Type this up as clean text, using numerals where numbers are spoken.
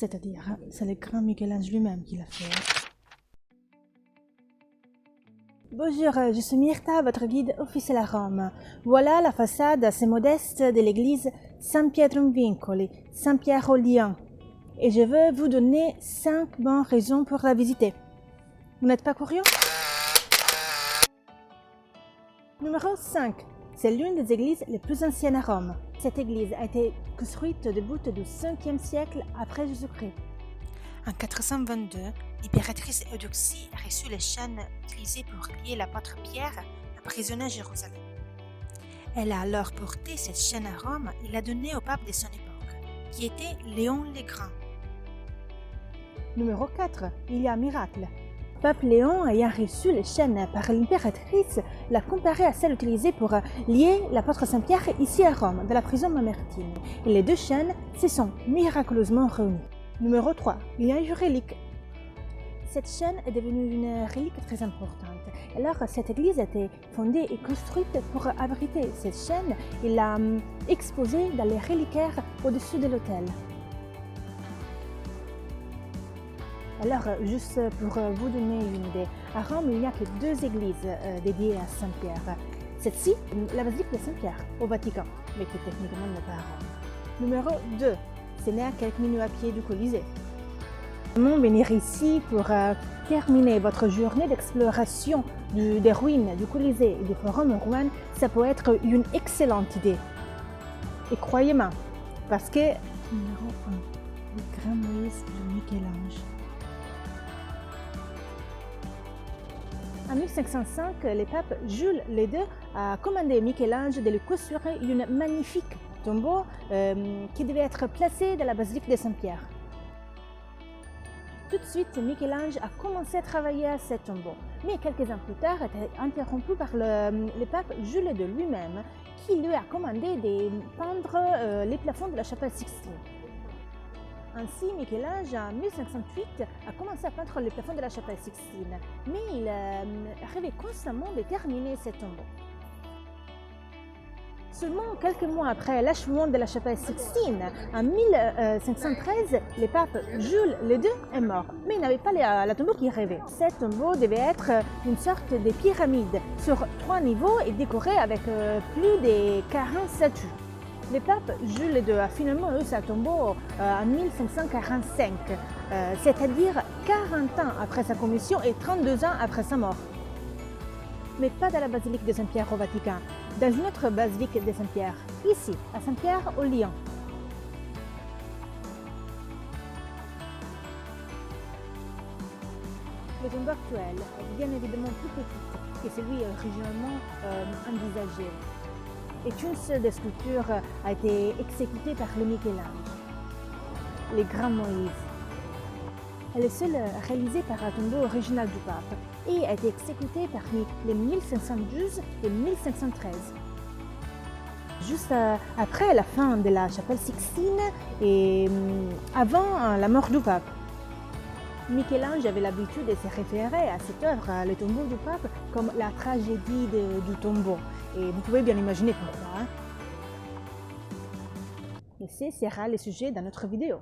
C'est-à-dire, c'est le grand Michel-Ange lui-même qui l'a fait. Bonjour, je suis Myrta, votre guide officiel à Rome. Voilà la façade assez modeste de l'église San Pietro in Vincoli, Saint-Pierre aux Lions. Et je veux vous donner 5 bonnes raisons pour la visiter. Vous n'êtes pas curieux? Numéro 5. C'est l'une des églises les plus anciennes à Rome. Cette église a été construite début du 5e siècle après Jésus-Christ. En 422, l'impératrice Eudoxie a reçu les chaînes utilisées pour lier l'apôtre Pierre, emprisonné à Jérusalem. Elle a alors porté cette chaîne à Rome et l'a donnée au pape de son époque, qui était Léon le Grand. Numéro 4. Il y a un miracle. Pape Léon, ayant reçu les chaînes par l'impératrice, l'a comparée à celle utilisée pour lier l'apôtre Saint-Pierre ici à Rome, dans la prison Mamertine. Et les deux chaînes se sont miraculeusement réunies. Numéro 3. Il y a une relique. Cette chaîne est devenue une relique très importante. Alors, cette église a été fondée et construite pour abriter cette chaîne et l'a exposée dans les reliquaires au-dessus de l'autel. Alors, juste pour vous donner une idée, à Rome, il n'y a que 2 églises dédiées à Saint-Pierre. Cette-ci, la basilique de Saint-Pierre, au Vatican, mais qui techniquement n'est pas à Rome. Numéro 2. C'est né à quelques minutes à pied du Colisée. Venir ici pour terminer votre journée d'exploration des ruines du Colisée et du Forum romain, ça peut être une excellente idée. Et croyez-moi, parce que... Numéro 1. Le grand Moïse de Michel-Ange. En 1505, le pape Jules II a commandé à Michel-Ange de lui construire une magnifique tombeau qui devait être placé dans la basilique de Saint-Pierre. Tout de suite, Michel-Ange a commencé à travailler à ce tombeau, mais quelques ans plus tard, a été interrompu par le pape Jules II lui-même, qui lui a commandé de peindre les plafonds de la chapelle Sixtine. Ainsi, Michel-Ange, en 1508, a commencé à peindre les plafonds de la chapelle Sixtine, mais il rêvait constamment de terminer ce tombeau. Seulement quelques mois après l'achèvement de la chapelle Sixtine, en 1513, le pape Jules II est mort, mais il n'avait pas la tombeau qu'il rêvait. Ce tombeau devait être une sorte de pyramide sur 3 niveaux et décoré avec plus de 40 statues. Le pape Jules II a finalement eu sa tombeau en 1545, c'est-à-dire 40 ans après sa commission et 32 ans après sa mort. Mais pas dans la basilique de Saint-Pierre au Vatican, dans une autre basilique de Saint-Pierre, ici, à Saint-Pierre aux Lions. Le tombeau actuel est bien évidemment plus petit que celui originalement envisagé. Et une seule des sculptures a été exécutée par le Michel-Ange, le grand Moïse. Elle est seule réalisée par un tombeau original du pape et a été exécutée parmi les 1512 et 1513. Juste après la fin de la chapelle Sixtine et avant la mort du pape. Michel-Ange avait l'habitude de se référer à cette œuvre, le tombeau du pape, comme la tragédie du tombeau. Et vous pouvez bien imaginer pourquoi. Et ce sera le sujet de notre vidéo.